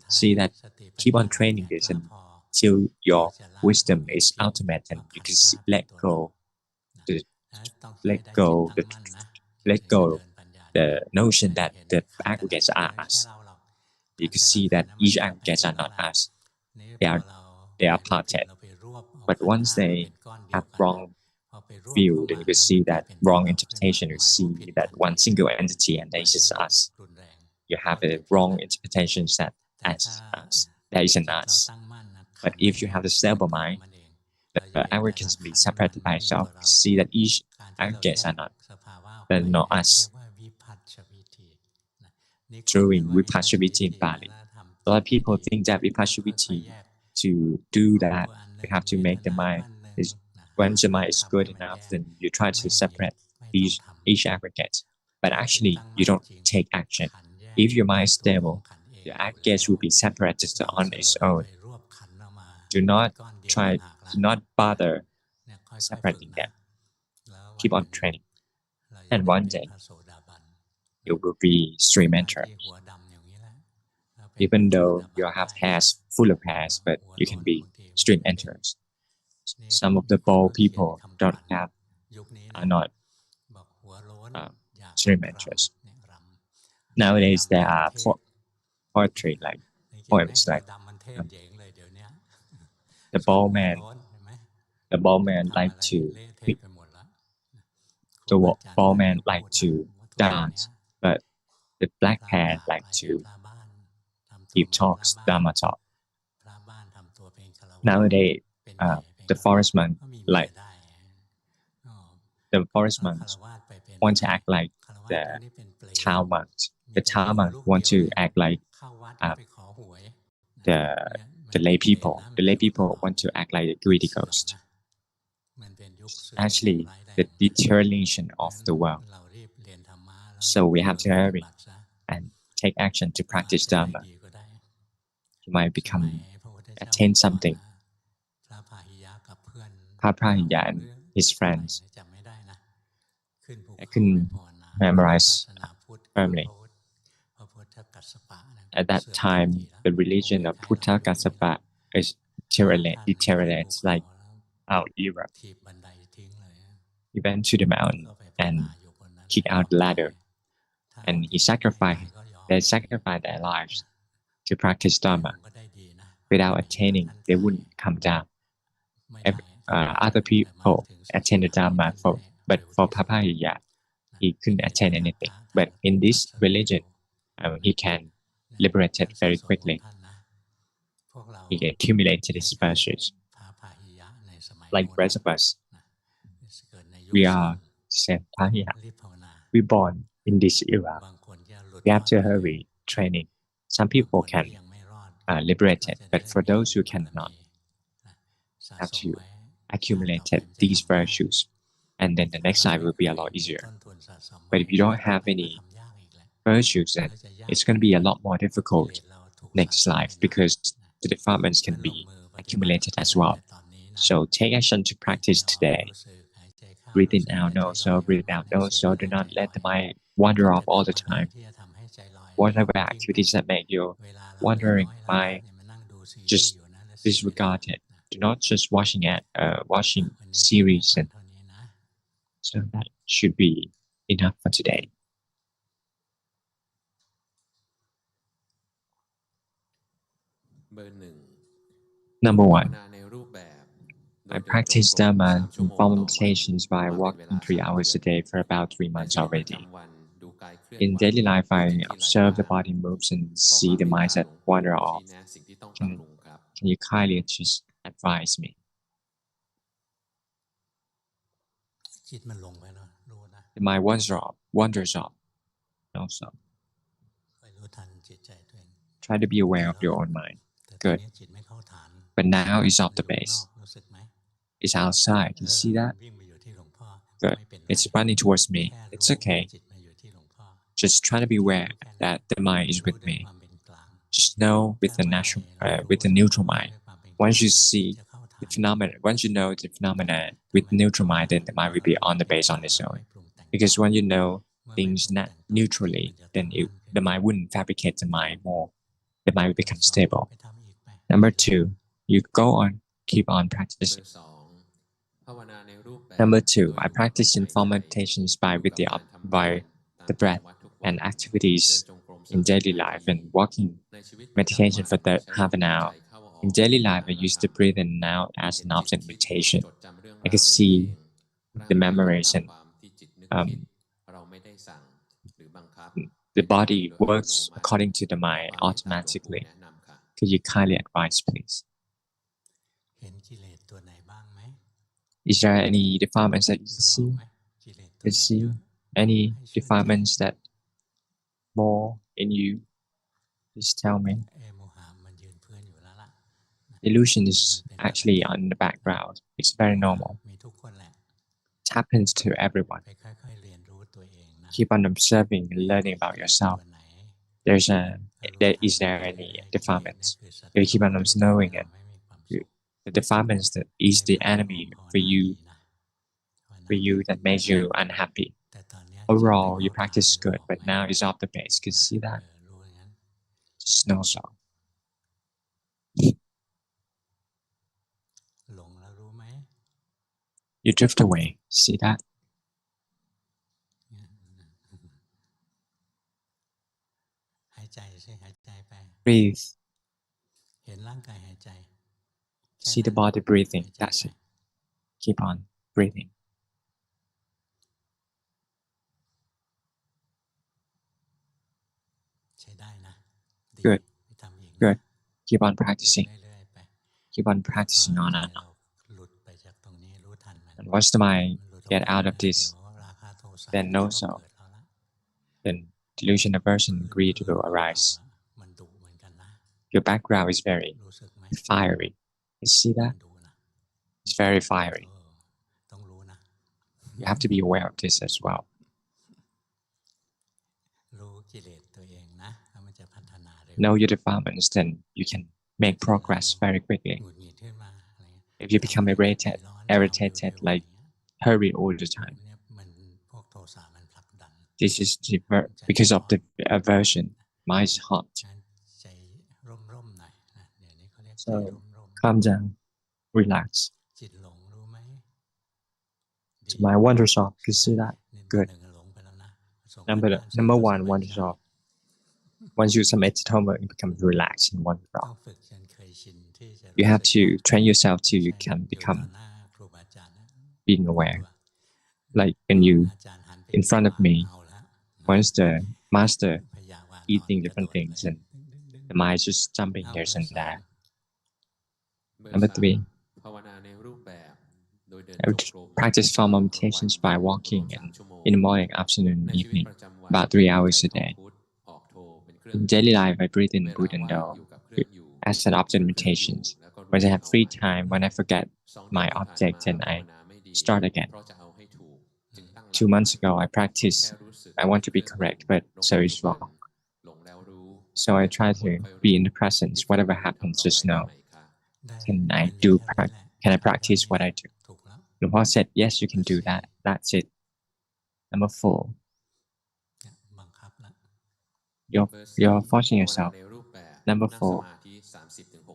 See that keep on training this until your wisdom is ultimate and you can let go the let go the notion that the aggregates are us. You can see that each aggregates are not us. They are parted. But once they have wrong view, then you can see that wrong interpretation. You see that one single entity and this is us. You have a wrong interpretation that as us. There is an us. But if you have the stable mind, the aggregates can be separated by itself. See that each aggregates are not us. Through Vipassaviti in Bali. A lot of people think that Vipassaviti, to do that, you have to make the mind is when the mind is good enough, then you try to separate each aggregate. But actually, you don't take action. If your mind is stable, the aggregates will be separated on its own. Do not bother separating them. Keep on training. And one day, you will be stream enter. Even though you have hairs full of hairs, but you can be stream enters. Some of the bold people are not stream enters. Nowadays, there are poetry like poems like the bald man like to dance, but the black hair like to give talks, Dhamma talk. Nowadays, the forest monk want to act like the town monks. The town monks want to act like the lay people. The lay people want to act like the greedy ghost. Actually, the deterioration of the world. So we have to hurry and take action to practice Dhamma. You might attain something. Papa Prahiya and his friends. I couldn't memorize firmly. At that time, the religion of Buddha Kassapa is deteriorates like our Europe. He went to the mountain and kicked out the ladder, and they sacrificed their lives to practice Dhamma. Without attaining, they wouldn't come down. Other people attended Dhamma, but for Papaya, he couldn't attain anything. But in this religion, he can liberate it very quickly. He accumulated his virtues. Like the rest of us, we are Pahia. We born in this era. We have to hurry training. Some people can liberate it, but for those who cannot, have to accumulate these virtues, and then the next life will be a lot easier. But if you don't have any virtues, then it's going to be a lot more difficult next life because the defilements can be accumulated as well. So take action to practice today. Breathe in out, no so, breathe out, no so. Do not let the mind wander off all the time. Whatever activities that make your wandering mind, just disregard it. Do not just watching series, and so that should be enough for today. Number 1. I practice Dhamma in formal meditations by walking 3 hours a day for about 3 months already. In daily life, I observe the body moves and see the mindset wander off. Can you kindly just advise me? The mind wanders off. Also, try to be aware of your own mind. Good. But now it's off the base. It's outside. You see that? Good. It's running towards me. It's okay. Just try to be aware that the mind is with me. Just know with the neutral mind. Once you see the phenomenon, once you know the phenomena with neutral mind, then the mind will be on the base on its own. Because when you know things neutrally, then the mind wouldn't fabricate the mind more. The mind will become stable. Number 2, you keep on practicing. Number 2, I practice informal meditations by the breath and activities in daily life and walking meditation for half an hour. In daily life, I use the breathe in and out as an object meditation. I can see the memories and the body works according to the mind automatically. Could you kindly advise, please? Is there any defilements that you see? You see any defilements that more in you? Please tell me. Illusion is actually on the background. It's very normal. It happens to everyone. Keep on observing and learning about yourself. Is there any defilements? If you keep on knowing it, the defilements that is the enemy for you that makes you unhappy. Overall, your practice is good, but now it's off the base. Can you see that? Just know so. You drift away. See that? Breathe. See the body breathing. That's it. Keep on breathing. Good. Good. Keep on practicing. Keep on practicing on and on. And once the mind get out of this, then know so. Then delusion, aversion, greed will arise. Your background is very fiery. You see that? It's very fiery. You have to be aware of this as well. Know your defilements, then you can make progress very quickly. If you become irritated, like hurry all the time. This is because of the aversion. Mind is hot. So calm down, relax. So my wonders off. You see that? Good. Number one, wonders off. Once you submit to homework, it becomes relaxed and wonder off. You have to train yourself till you can become being aware. Like when you in front of me, once the master eating different things and the mind is just jumping here and there. Number three, I would practice formal meditations by walking and in the morning, afternoon, and evening, about 3 hours a day. In daily life, I breathe in, breathe out as an object meditations. When I have free time, when I forget my object, and I start again. 2 months ago, I practiced. I want to be correct, but so it's wrong. So I try to be in the presence. Whatever happens, just know. Can I practice what I do? Luangpu said, yes, you can do that. That's it. Number four, you're forcing yourself. Number four,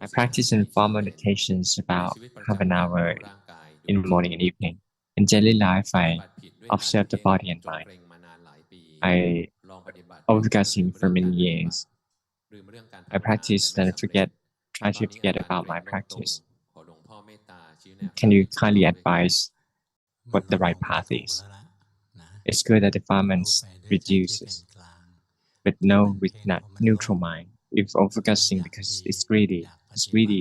I practice informal meditations about half an hour in the morning and evening. In daily life, I observe the body and mind. I overcasting for many years. I practice and try to forget about my practice. Can you kindly advise what the right path is? It's good that defilements reduces, but no, with not neutral mind. If overcasting because it's greedy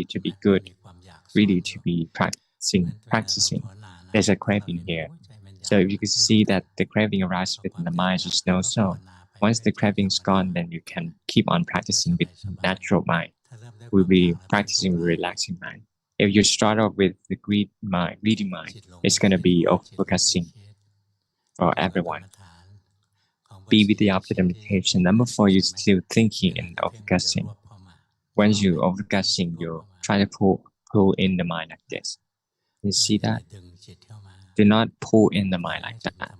to be good, greedy to be practicing. There's a craving here. So if you can see that the craving arises within the mind, just know so. Once the craving's gone, then you can keep on practicing with natural mind. We'll be practicing with relaxing mind. If you start off with the greedy mind, it's going to be overfocusing for everyone. Be with the object of meditation. Number four, you're still thinking and overfocusing. Once you overfocusing, you try to pull in the mind like this. You see that? Do not pull in the mind like that.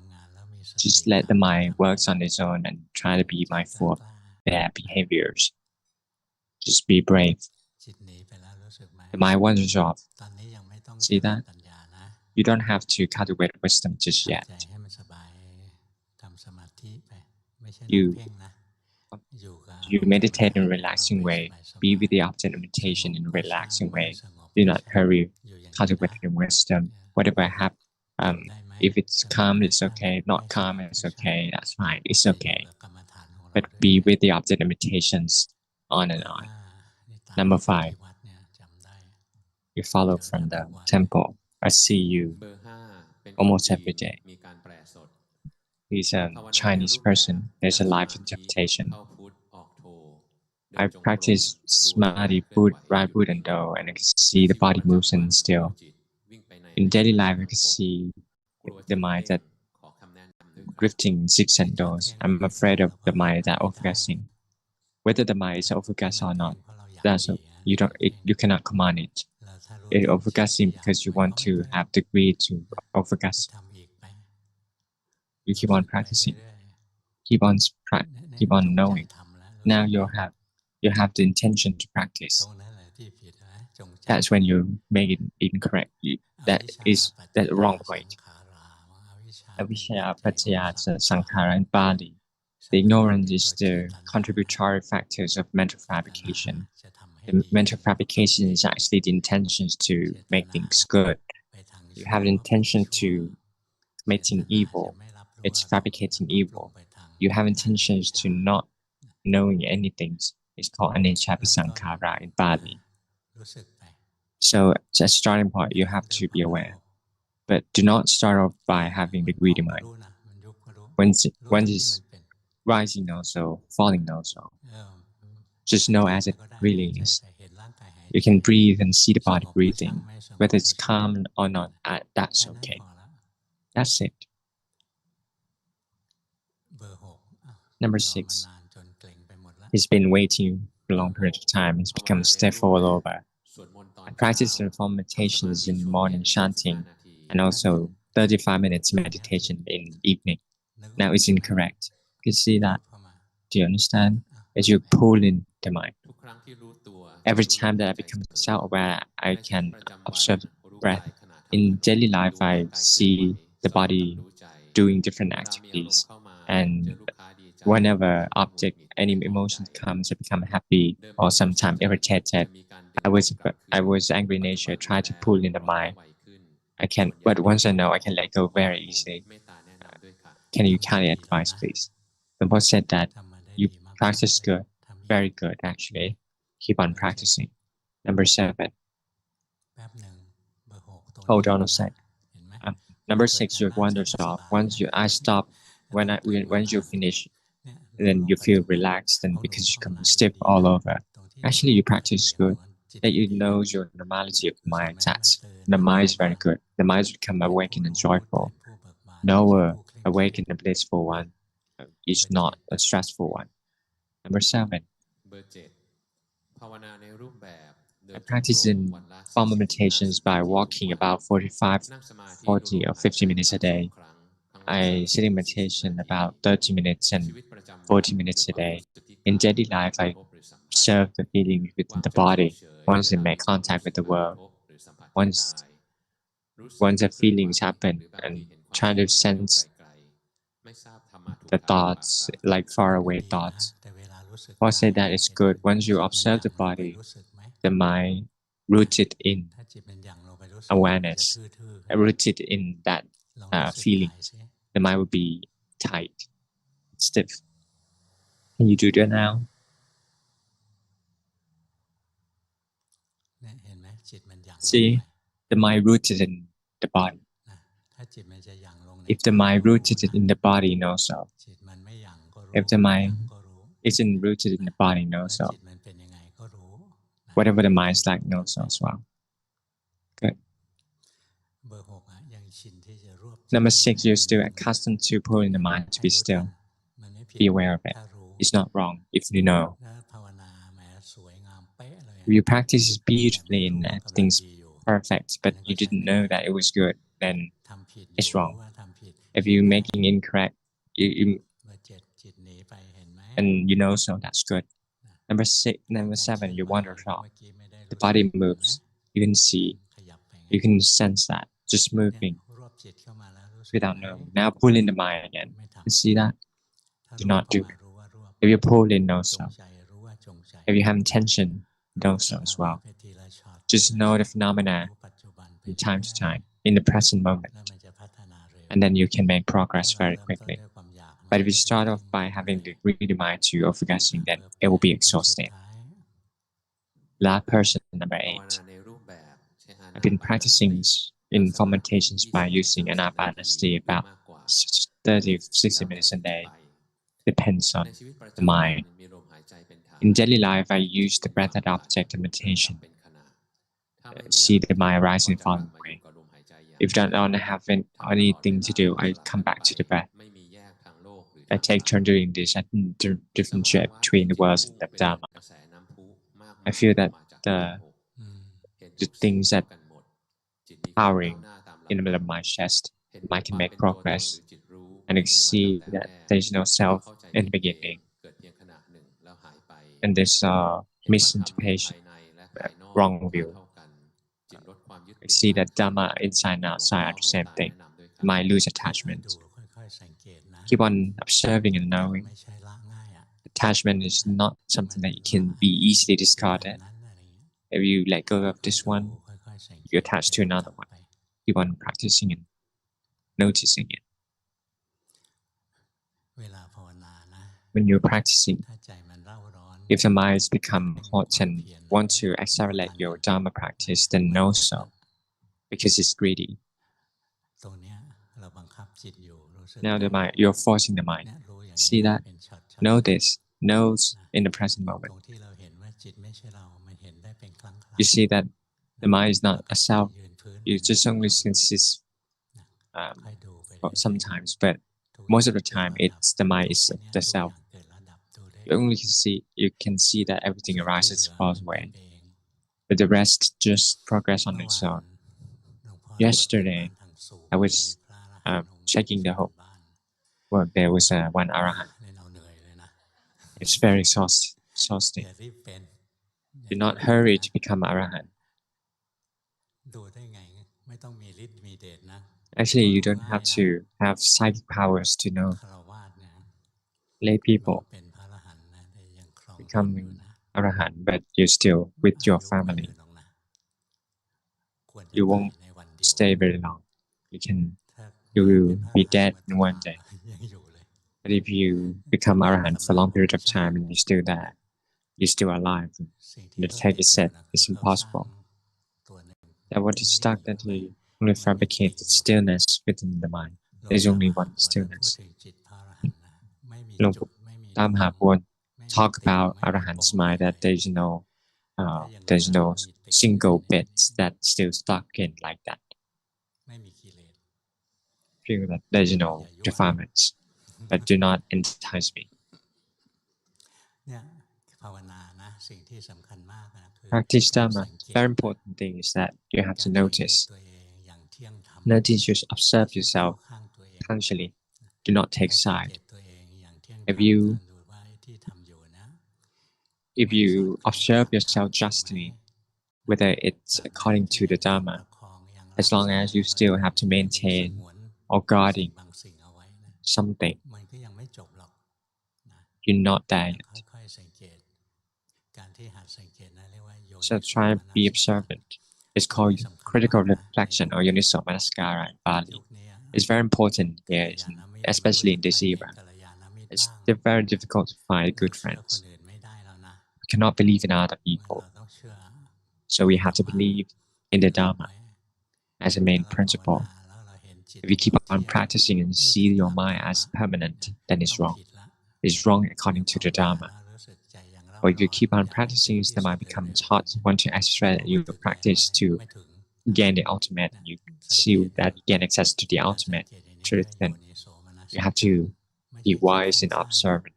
Just let the mind works on its own and try to be mindful of their behaviors. Just be brave. The mind wanders off. See that? You don't have to cultivate wisdom just yet. You meditate in a relaxing way. Be with the object of meditation in a relaxing way. Do not hurry cultivating wisdom. Whatever happens, if it's calm, it's okay. Not calm, it's okay. That's fine. It's okay. But be with the object of meditations on and on. Number five, you follow from the temple. I see you almost every day. He's a Chinese person. There's a live interpretation. I practice Samadhi, right Buddha and Do, and I can see the body moves and still. In daily life, I can see the mind that drifting six and doors. I'm afraid of the mind that overgassing. Whether the mind is overgassed or not, you cannot command it. It's overgassing because you want to have the greed to overgas. You keep on practicing, keep on knowing. Now you have the intention to practice. That's when you make it incorrect. That is the wrong point. Avijja paccaya sankhara in Bali. The ignorance is the contributory factors of mental fabrication. The mental fabrication is actually the intentions to make things good. You have an intention to committing evil. It's fabricating evil. You have intentions to not knowing anything. It's called anicca sankhara in Bali. So as a starting point, you have to be aware. But do not start off by having the greedy mind. When it's rising also, falling also. Just know as it really is. You can breathe and see the body breathing. Whether it's calm or not, that's okay. That's it. Number 6. He's been waiting for a long period of time. He's become stiff all over. I practice reform meditations in the morning chanting and also 35 minutes meditation in evening. Now it's incorrect. You see that? Do you understand? As you pull in the mind. Every time that I become self-aware, I can observe breath. In daily life, I see the body doing different activities, and whenever object, any emotion comes, I become happy or sometimes irritated. I was angry in nature, try to pull in the mind. I can, but once I know, I can let go very easily. Can you kindly advise, please? The boss said that you practice good, very good, actually. Keep on practicing. Number 7. Hold on a sec. Number 6, your wonders off. Once your eyes stop, once you finish, then you feel relaxed, and because you come stiff all over. Actually, you practice good. That you know your normality of mind. That's the mind is very good. The mind become awakened and joyful. No awakened and blissful one. It's not a stressful one. Number 7. I practice in formal meditations by walking about 45, 40 or 50 minutes a day. I sit in meditation about 30 minutes and 40 minutes a day. In daily life, I observe the feelings within the body. Once they make contact with the world, once the feelings happen, and try to sense the thoughts, like faraway thoughts. I say that it's good. Once you observe the body, the mind rooted in awareness, rooted in that feeling, the mind will be tight, stiff. Can you do that now? See, the mind rooted in the body. If the mind rooted in the body knows so. If the mind isn't rooted in the body knows so. Whatever the mind is like knows so as well. Good. Number 6, you're still accustomed to pulling the mind to be still. Be aware of it. It's not wrong if you know. If you practice beautifully and everything's perfect, but you didn't know that it was good, then it's wrong. If you're making incorrect, and you know so, that's good. Number 7, you wander off. The body moves. You can see, you can sense that, just moving without knowing. Now pull in the mind again. You see that? Do not do it. If you pull in, know so. If you have intention, know so as well. Just know the phenomena from time to time, in the present moment. And then you can make progress very quickly. But if you start off by having the greedy mind to overguessing, then it will be exhausting. Last person, number 8. I've been practicing in meditations by using anapanasati about 30-60 minutes a day. Depends on the mind. In daily life, I use the breath as object of meditation. See the mind rising and falling away. If I don't have anything to do, I come back to the breath. I take turn doing this. I differentiate between the words and the Dhamma. I feel that the things that powering in the middle of my chest, I can make progress, and I see that there's no self in the beginning, and there's misinterpretation, wrong view. I see that Dhamma inside and outside are the same thing. Might lose attachment. Keep on observing and knowing. Attachment is not something that can be easily discarded. If you let go of this one, you attach to another one. Keep on practicing and noticing it. When you're practicing, if the mind has become hot and want to accelerate your Dhamma practice, then know so, because it's greedy. Now the mind, you're forcing the mind. See that? Know this. Knows in the present moment. You see that the mind is not a self. You just only senses sometimes, but most of the time, it's the mind is the self. You can see that everything arises and falls away, but the rest just progress on its own. Yesterday, I was checking the whole world. There was one arahant. It's very exhausting. Do not hurry to become arahant. Actually, you don't have to have psychic powers to know. Lay people becoming arahant, but you're still with your family. You won't stay very long. You will be dead in one day. But if you become arahant for a long period of time and you're still there, you're still alive. The text is said it's impossible. That what is stuck that he only fabricated stillness within the mind. There is only one stillness. Luangpu Pramote talk about arahant's mind that there's no single bits that still stuck in like that. Feel that there's no defilements, but do not entice me. Practice Dhamma. Very important thing is that you have to notice. Observe yourself consciously. Do not take side. If you observe yourself justly, whether it's according to the Dhamma, as long as you still have to maintain or guarding something, you're not there yet. So try and be observant. It's called critical reflection or yoniso manasikara in Bali. It's very important here, especially in this era. It's very difficult to find good friends. We cannot believe in other people. So we have to believe in the Dhamma as a main principle. If you keep on practicing and see your mind as permanent, then it's wrong. It's wrong according to the Dhamma. Or if you keep on practicing, the mind becomes hot, want to extract your practice to gain the ultimate, you see that you gain access to the ultimate truth, then you have to be wise and observant.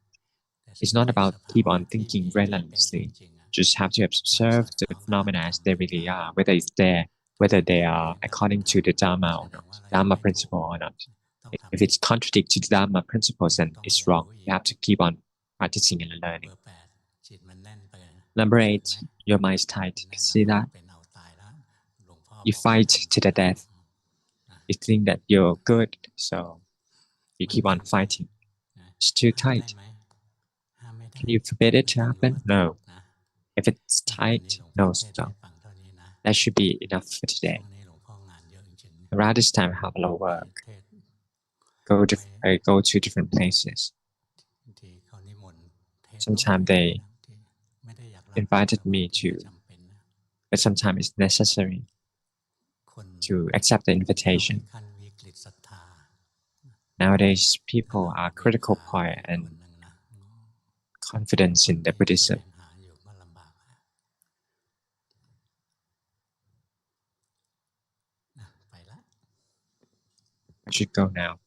It's not about keep on thinking relentlessly. Just have to observe the phenomena as they really are, whether they are according to the Dhamma or not, Dhamma principle or not. If it's contradict to the Dhamma principles, then it's wrong. You have to keep on practicing and learning. Number 8, your mind is tight. See that? You fight to the death. You think that you're good, so you keep on fighting. It's too tight. Can you forbid it to happen? No. If it's tight, no stop. That should be enough for today. Around this time, I have a lot of work. I go to different places. Sometimes they invited me to, but sometimes it's necessary to accept the invitation. Nowadays, people are critical point and confidence in the Buddhism. I should go now.